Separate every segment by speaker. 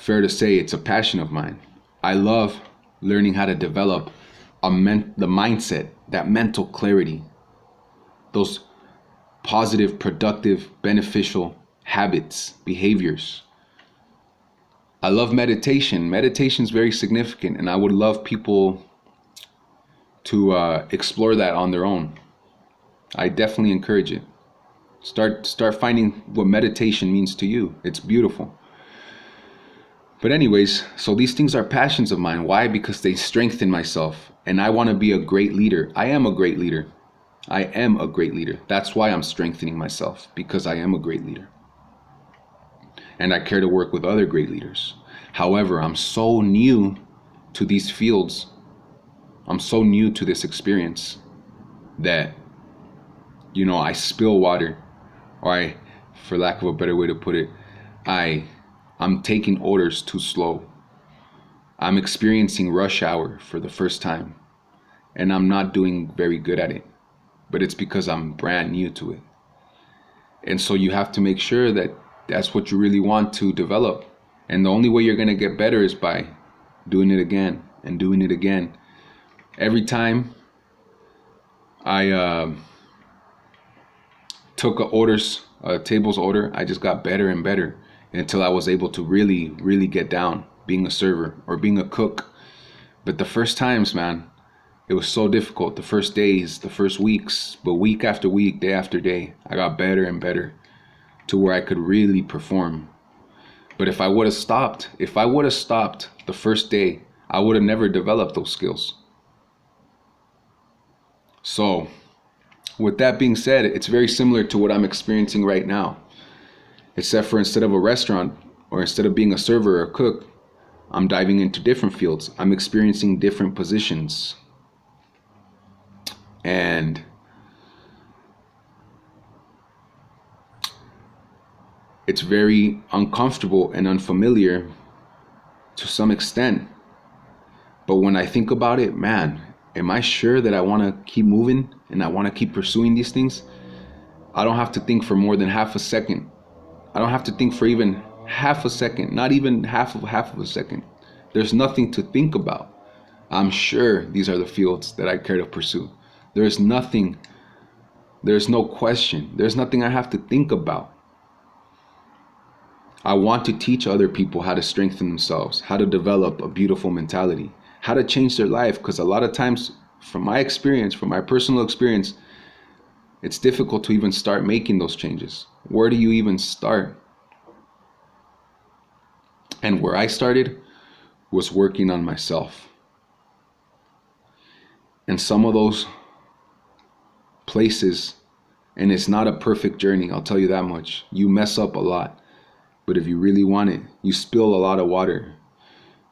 Speaker 1: fair to say it's a passion of mine. I love learning how to develop the mindset, that mental clarity, those positive, productive, beneficial habits, behaviors. I love meditation. Meditation is very significant, and I would love people to explore that on their own. I definitely encourage it. Start finding what meditation means to you. It's beautiful. But anyways, so these things are passions of mine. Why? Because they strengthen myself, and I want to be a great leader. I am a great leader. I am a great leader. That's why I'm strengthening myself, because I am a great leader. And I care to work with other great leaders. However, I'm so new to these fields. I'm so new to this experience that, I spill water, or for lack of a better way to put it, I'm taking orders too slow. I'm experiencing rush hour for the first time, and I'm not doing very good at it. But it's because I'm brand new to it. And so you have to make sure that that's what you really want to develop. And the only way you're going to get better is by doing it again and doing it again. Every time I took a table's order, I just got better and better until I was able to really, really get down being a server or being a cook. But the first times, man, it was so difficult. The first days, the first weeks, but week after week, day after day, I got better and better to where I could really perform. But if I would have stopped the first day, I would have never developed those skills. So with that being said, it's very similar to what I'm experiencing right now, except for instead of a restaurant or instead of being a server or a cook, I'm diving into different fields. I'm experiencing different positions. And it's very uncomfortable and unfamiliar to some extent. But when I think about it, man, am I sure that I want to keep moving and I want to keep pursuing these things? I don't have to think for more than half a second. I don't have to think for even half a second, not even half of a second. There's nothing to think about. I'm sure these are the fields that I care to pursue. There's no question. There's nothing I have to think about. I want to teach other people how to strengthen themselves, how to develop a beautiful mentality, how to change their life. Because a lot of times, from my experience, from my personal experience, it's difficult to even start making those changes. Where do you even start? And where I started was working on myself. And some of those places, and it's not a perfect journey, I'll tell you that much. You mess up a lot. But if you really want it, you spill a lot of water.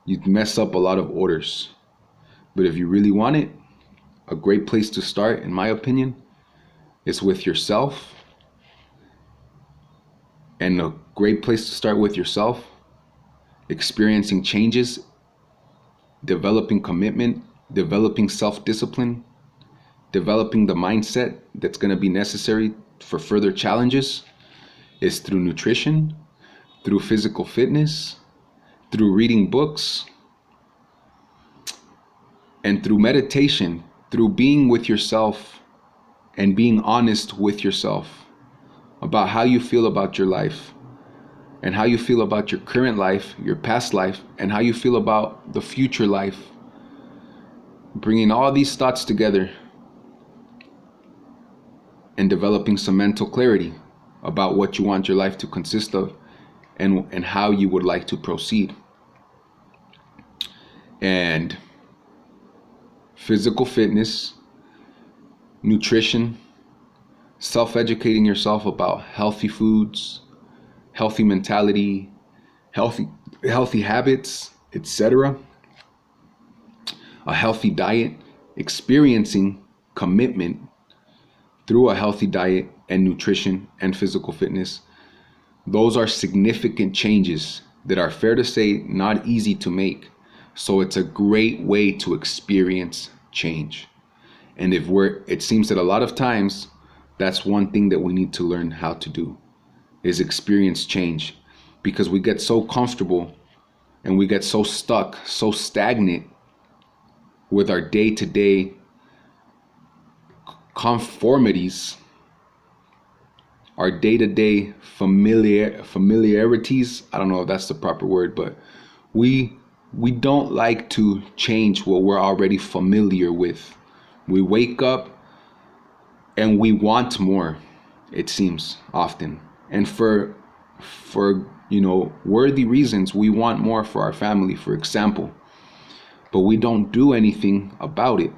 Speaker 1: You mess up a lot of orders. But if you really want it, a great place to start, in my opinion, is with yourself. And a great place to start with yourself, experiencing changes, developing commitment, developing self-discipline, developing the mindset that's going to be necessary for further challenges, is through nutrition, through physical fitness, through reading books, and through meditation, through being with yourself and being honest with yourself about how you feel about your life and how you feel about your current life, your past life, and how you feel about the future life. Bringing all these thoughts together and developing some mental clarity about what you want your life to consist of and how you would like to proceed. And physical fitness, nutrition, self-educating yourself about healthy foods, healthy mentality, healthy habits, etc. A healthy diet, experiencing commitment through a healthy diet and nutrition and physical fitness. Those are significant changes that are, fair to say, not easy to make. So it's a great way to experience change. And it seems that a lot of times that's one thing that we need to learn how to do, is experience change, because we get so comfortable And we get so stuck, so stagnant with our day-to-day conformities, our day-to-day familiarities. I don't know if that's the proper word, but we don't like to change what we're already familiar with. We wake up and we want more, it seems often. And for worthy reasons, we want more for our family, for example. But we don't do anything about it.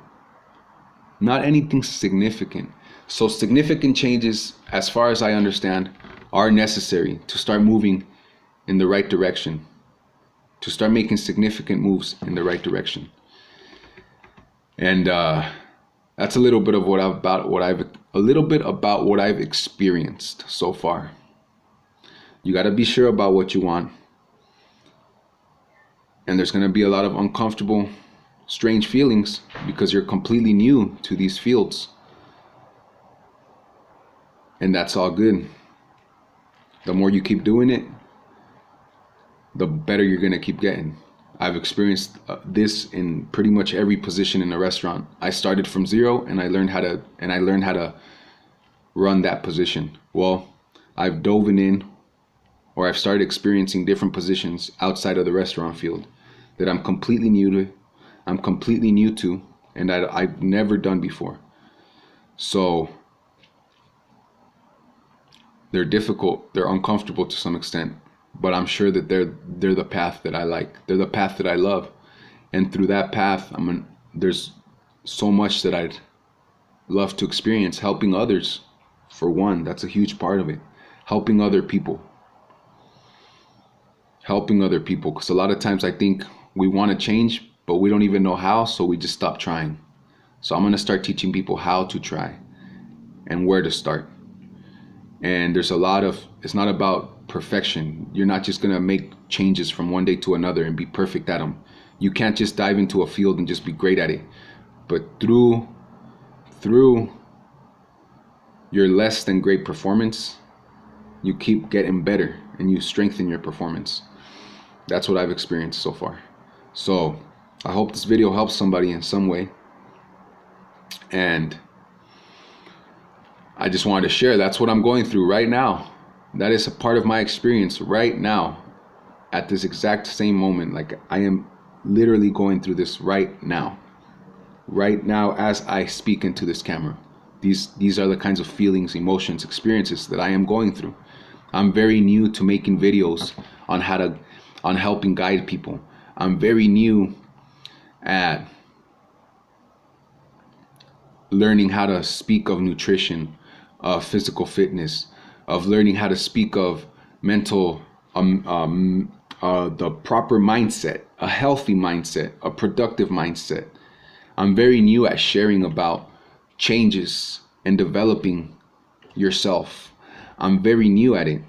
Speaker 1: Not anything significant. So significant changes, as far as I understand, are necessary to start moving in the right direction, to start making significant moves in the right direction. And that's a little bit of about what I've experienced so far. You got to be sure about what you want. And there's going to be a lot of uncomfortable, strange feelings because you're completely new to these fields. And that's all good. The more you keep doing it, the better you're going to keep getting. I've experienced this in pretty much every position in a restaurant. I started from zero and I learned how to run that position. Well, I've dove in, or I've started experiencing different positions outside of the restaurant field that I'm completely new to, and I've never done before. So they're difficult, they're uncomfortable to some extent, but I'm sure that they're the path that I like. They're the path that I love. And through that path, there's so much that I'd love to experience, helping others. For one, that's a huge part of it. Helping other people, because a lot of times I think we want to change, but we don't even know how, so we just stop trying. So I'm going to start teaching people how to try and where to start. And it's not about perfection. You're not just going to make changes from one day to another and be perfect at them. You can't just dive into a field and just be great at it. But through your less than great performance, you keep getting better and you strengthen your performance. That's what I've experienced so far. So I hope this video helps somebody in some way. And I just wanted to share, that's what I'm going through right now. That is a part of my experience right now, at this exact same moment. Like, I am literally going through this right now as I speak into this camera. These are the kinds of feelings, emotions, experiences that I am going through. I'm very new to making videos on helping guide people. I'm very new at learning how to speak of nutrition, of physical fitness, of learning how to speak of mental, the proper mindset, a healthy mindset, a productive mindset. I'm very new at sharing about changes and developing yourself. I'm very new at it.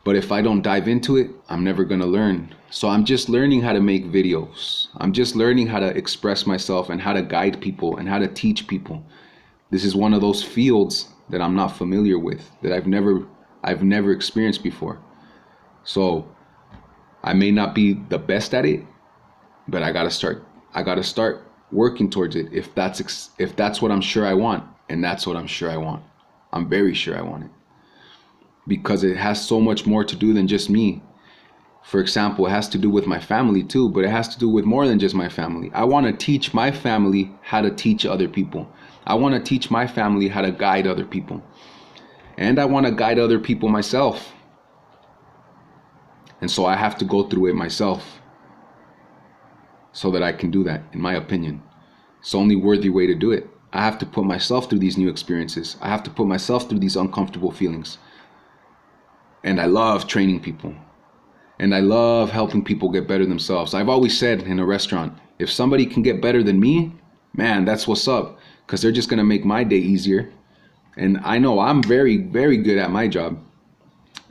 Speaker 1: But if I don't dive into it, I'm never going to learn. So I'm just learning how to make videos. I'm just learning how to express myself and how to guide people and how to teach people. This is one of those fields that I'm not familiar with, that I've never experienced before. So I may not be the best at it, but I gotta start working towards it if that's what I'm sure I want. And that's what I'm sure I want. I'm very sure I want it. Because it has so much more to do than just me. For example, it has to do with my family too, but it has to do with more than just my family. I want to teach my family how to teach other people. I want to teach my family how to guide other people. And I want to guide other people myself. And so I have to go through it myself so that I can do that, in my opinion. It's the only worthy way to do it. I have to put myself through these new experiences. I have to put myself through these uncomfortable feelings. And I love training people. And I love helping people get better themselves. I've always said in a restaurant, if somebody can get better than me, man, that's what's up. Because they're just going to make my day easier. And I know I'm very, very good at my job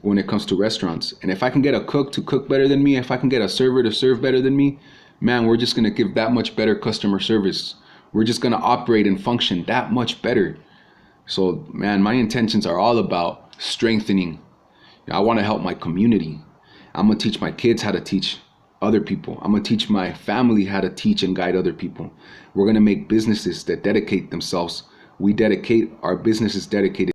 Speaker 1: when it comes to restaurants. And if I can get a cook to cook better than me, if I can get a server to serve better than me, man, we're just going to give that much better customer service. We're just going to operate and function that much better. So, man, my intentions are all about strengthening. I want to help my community. I'm going to teach my kids how to teach other people. I'm going to teach my family how to teach and guide other people. We're going to make businesses that dedicate themselves. We dedicate our businesses dedicated